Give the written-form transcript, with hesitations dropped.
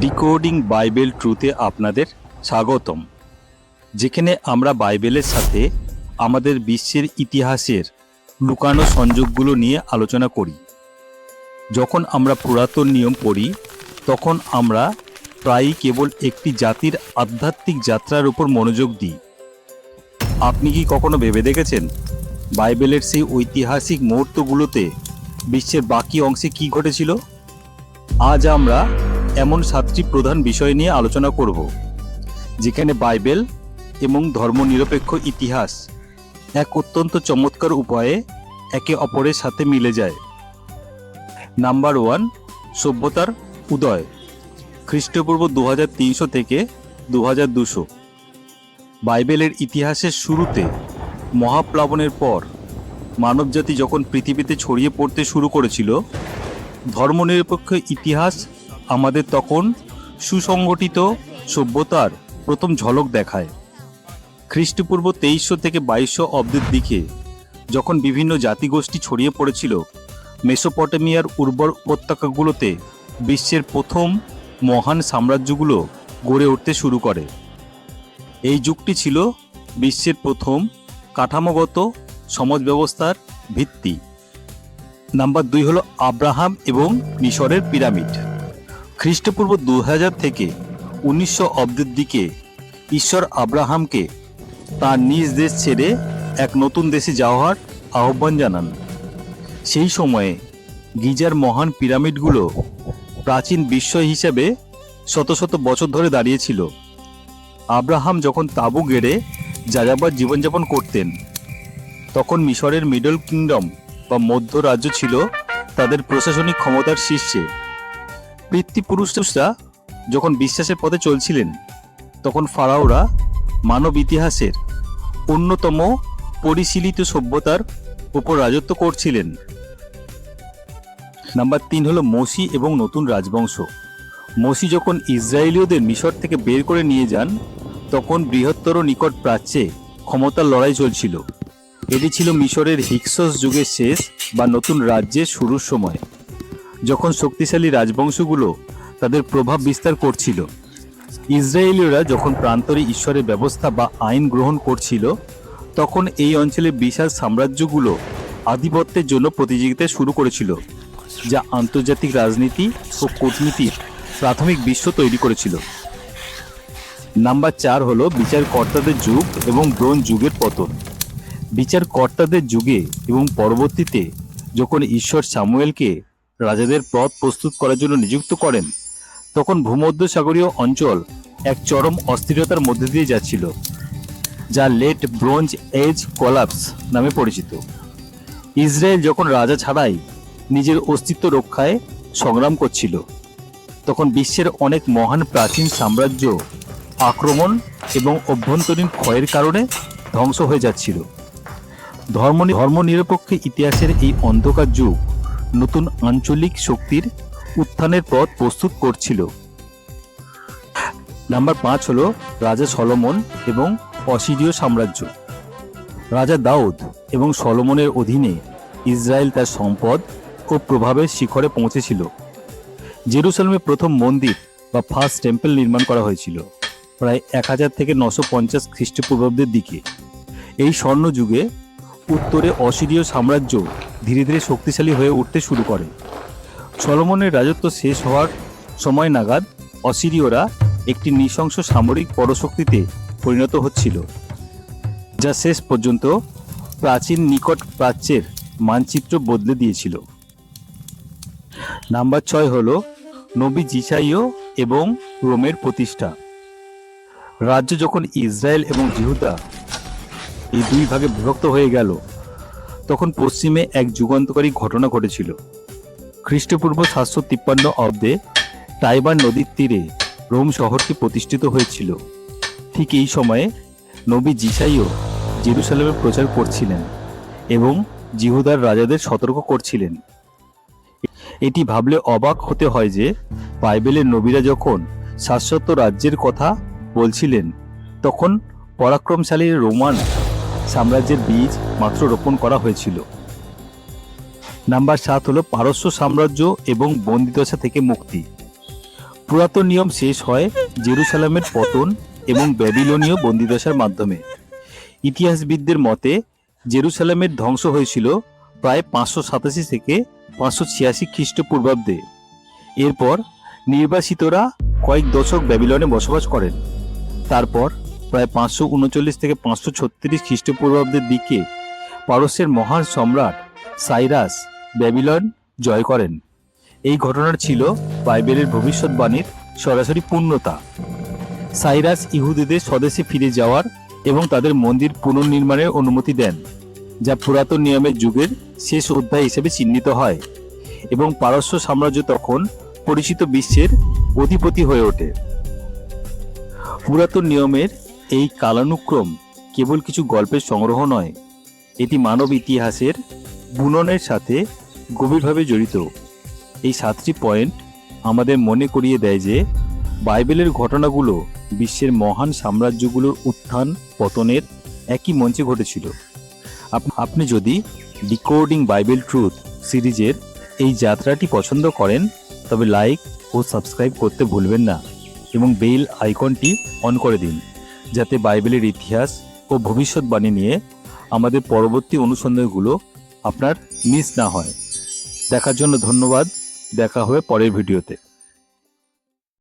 Decoding Bible ট্রুথে আপনাদের স্বাগতম, যেখানে আমরা বাইবেলের সাথে আমাদের বিশ্বের ইতিহাসের লুকানো সংযোগগুলো নিয়ে আলোচনা করি। যখন আমরা পুরাতন নিয়ম পড়ি, তখন আমরা প্রায়ই কেবল একটি জাতির আধ্যাত্মিক যাত্রার উপর মনোযোগ দিই। আপনি কি কখনো ভেবে দেখেছেন বাইবেলের সেই ঐতিহাসিক মুহূর্তগুলোতে বিশ্বের বাকি অংশে কি ঘটেছিল? আজ আমরা এমন 7টি প্রধান বিষয় নিয়ে আলোচনা করব, যেখানে বাইবেল এবং ধর্মনিরপেক্ষ ইতিহাস এক অত্যন্ত চমৎকার উপায়ে একে অপরের সাথে মিলে যায়। নাম্বার 1, সভ্যতার উদয়, খ্রিস্টপূর্ব 2300 থেকে 2200। বাইবেলের ইতিহাসের শুরুতে মহাপ্লাবনের পর মানবজাতি যখন পৃথিবীতে ছড়িয়ে পড়তে শুরু করেছিল, ধর্মনিরপেক্ষ ইতিহাস আমাদের তখন সুসংগঠিত সভ্যতার প্রথম ঝলক দেখায়। খ্রিস্টপূর্ব 2300 থেকে 2200 অব্দের দিকে যখন বিভিন্ন জাতিগোষ্ঠী ছড়িয়ে পড়েছিল, মেসোপটেমিয়ার উর্বর উপত্যকাগুলোতে বিশ্বের প্রথম মহান সাম্রাজ্যগুলো গড়ে উঠতে শুরু করে। এই যুগটি ছিল বিশ্বের প্রথম কাঠামোগত সমাজ ব্যবস্থার ভিত্তি। নাম্বার 2 হলো আব্রাহাম এবং মিশরের পিরামিড। খ্রিস্টপূর্ব 2000 থেকে 1900 অব্দের দিকে ঈশ্বর আব্রাহামকে তার নিজ দেশ ছেড়ে এক নতুন দেশে যাওয়ার আহ্বান জানান। সেই সময়ে গিজার মহান পিরামিডগুলো প্রাচীন বিস্ময় হিসেবে শত শত বছর ধরে দাঁড়িয়েছিল। আব্রাহাম যখন তাঁবু গেড়ে যাযাবর জীবনযাপন করতেন, তখন মিশরের মিডল কিংডম বা মধ্য রাজ্য ছিল তাদের প্রশাসনিক ক্ষমতার শীর্ষে। পিতৃপুরুষরা যখন বিশ্বাসের পথে চলছিলেন, তখন ফারাওরা মানব ইতিহাসের অন্যতম পরিশীলিত সভ্যতার উপর রাজত্ব করছিলেন। নাম্বার 3 হলো মসি এবং নতুন রাজবংশ। মসি যখন ইসরায়েলীয়দের মিশর থেকে বের করে নিয়ে যান, তখন বৃহত্তর নিকট প্রাচ্যে ক্ষমতার লড়াই চলছিল। এটি ছিল মিশরের হিক্সস যুগের শেষ বা নতুন রাজ্যের শুরুর সময়, যখন শক্তিশালী রাজবংশগুলো তাদের প্রভাব বিস্তার করছিল। ইসরায়েলীয়রা যখন প্রান্তরে ঈশ্বরের ব্যবস্থা বা আইন গ্রহণ করছিল, তখন এই অঞ্চলে বিশাল সাম্রাজ্যগুলো আধিপত্যের জন্য প্রতিযোগিতা শুরু করেছিল, যা আন্তর্জাতিক রাজনীতি ও কূটনীতির প্রাথমিক বিশ্ব তৈরি করেছিল। নাম্বার 4 হলো বিচারকর্তাদের যুগ এবং ব্রোঞ্জ যুগের পতন। বিচারকর্তাদের যুগে এবং পরবর্তীতে যখন ঈশ্বর সামুয়েলকে রাজাদের পথ প্রস্তুত করার জন্য নিযুক্ত করেন, তখন ভূমধ্যসাগরীয় অঞ্চল এক চরম অস্থিরতার মধ্যে দিয়ে যাচ্ছিল, যা লেট ব্রোঞ্জ এজ কোলাপস নামে পরিচিত। ইসরায়েল যখন রাজা ছাড়াই নিজের অস্তিত্ব রক্ষায় সংগ্রাম করছিল, তখন বিশ্বের অনেক মহান প্রাচীন সাম্রাজ্য আক্রমণ এবং অভ্যন্তরীণ ক্ষয়ের কারণে ধ্বংস হয়ে যাচ্ছিল। ধর্মনিরপেক্ষ ইতিহাসের এই অন্ধকার যুগ নতুন আঞ্চলিক শক্তির উত্থানের পথ প্রস্তুত করছিল। নাম্বার 5 হলো রাজা সলোমন এবং অসিরীয় সাম্রাজ্য। রাজা দাউদ এবং সলোমনের অধীনে ইসরায়েল তার সম্পদ ও প্রভাবের শিখরে পৌঁছেছিল। জেরুসালেমে প্রথম মন্দির বা ফার্স্ট টেম্পল নির্মাণ করা হয়েছিল প্রায় 1000 থেকে 950 খ্রিস্টপূর্বাব্দের দিকে। এই স্বর্ণযুগে উত্তরে অসিরীয় সাম্রাজ্য ধীরে ধীরে শক্তিশালী হয়ে উঠতে শুরু করে। সলোমনের রাজত্ব শেষ হওয়ার সময় নাগাদ অসিরীয়রা একটি নৃশংস সামরিক পরাশক্তিতে পরিণত হচ্ছিল, যা শেষ পর্যন্ত প্রাচীন নিকট প্রাচ্যের মানচিত্র বদলে দিয়েছিল। নাম্বার 6 হলো নবী যিশাইয় এবং রোমের প্রতিষ্ঠা। রাজ্য যখন ইসরায়েল এবং জিহুদা এই দুই ভাগে বিভক্ত হয়ে গেল, তখন পশ্চিমে এক যুগান্তকারী ঘটনা ঘটেছিল। খ্রিস্টপূর্ব 753 অব্দে টাইবার নদীর তীরে রোম শহরটি প্রতিষ্ঠিত হয়েছিল। ঠিক এই সময়ে নবী যিশাইয় জেরুসালেমে প্রচার করছিলেন এবং জিহুদার রাজাদের সতর্ক করছিলেন। এটি ভাবলে অবাক হতে হয় যে বাইবেলের নবীরা যখন শাশ্বত রাজ্যের কথা বলছিলেন, তখন পরাক্রমশালী রোমান সাম্রাজ্যের বীজ মাত্র রোপণ করা হয়েছিল। নাম্বার 7 হলো পারস্য সাম্রাজ্য এবং বন্দিদশা থেকে মুক্তি। পুরাতন নিয়ম শেষ হয় জেরুসালামের পতন এবং ব্যাবিলনীয় বন্দিদশার মাধ্যমে। ইতিহাসবিদদের মতে জেরুসালামের ধ্বংস হয়েছিল প্রায় 587 থেকে 586 খ্রিস্টপূর্বাব্দে। এরপর নির্বাসিতরা কয়েক দশক ব্যাবিলনে বসবাস করেন। তারপর প্রায় 539 থেকে 536 খ্রিস্টপূর্বাব্দের দিকে পারস্যের মহান সম্রাট সাইরাস ব্যাবিলন জয় করেন। এই ঘটনার ছিল বাইবেলের ভবিষ্যৎবাণীর সরাসরি পূর্ণতা। সাইরাস ইহুদিদের স্বদেশে ফিরে যাওয়ার এবং তাদের মন্দির পুনর্নির্মাণের অনুমতি দেন, যা পুরাতন নিয়মের যুগের শেষ অধ্যায় হিসেবে চিহ্নিত হয়, এবং পারস্য সাম্রাজ্য তখন পরিচিত বিশ্বের অধিপতি হয়ে ওঠে। পুরাতন নিয়মের এই কালানুক্রম কেবল কিছু গল্পের সংগ্রহ নয়, এটি মানব ইতিহাসের বুননের সাথে গভীরভাবে জড়িত। এই 7টি পয়েন্ট আমাদের মনে করিয়ে দেয় যে বাইবেলের ঘটনাগুলো বিশ্বের মহান সাম্রাজ্যগুলোর উত্থান পতনের একই মঞ্চে ঘটেছিল। আপনি যদি ডিকোডিং বাইবেল ট্রুথ সিরিজের এই যাত্রাটি পছন্দ করেন তবে লাইক ও সাবস্ক্রাইব করতে ভুলবেন না এবং বেল আইকনটি অন করে দিন, যাতে বাইবেলের ইতিহাস ও ভবিষ্যৎবাণী নিয়ে আমাদের পরবর্তী অনুসন্ধানগুলো আপনার মিস না হয়। দেখার জন্য ধন্যবাদ। দেখা হবে পরের ভিডিওতে।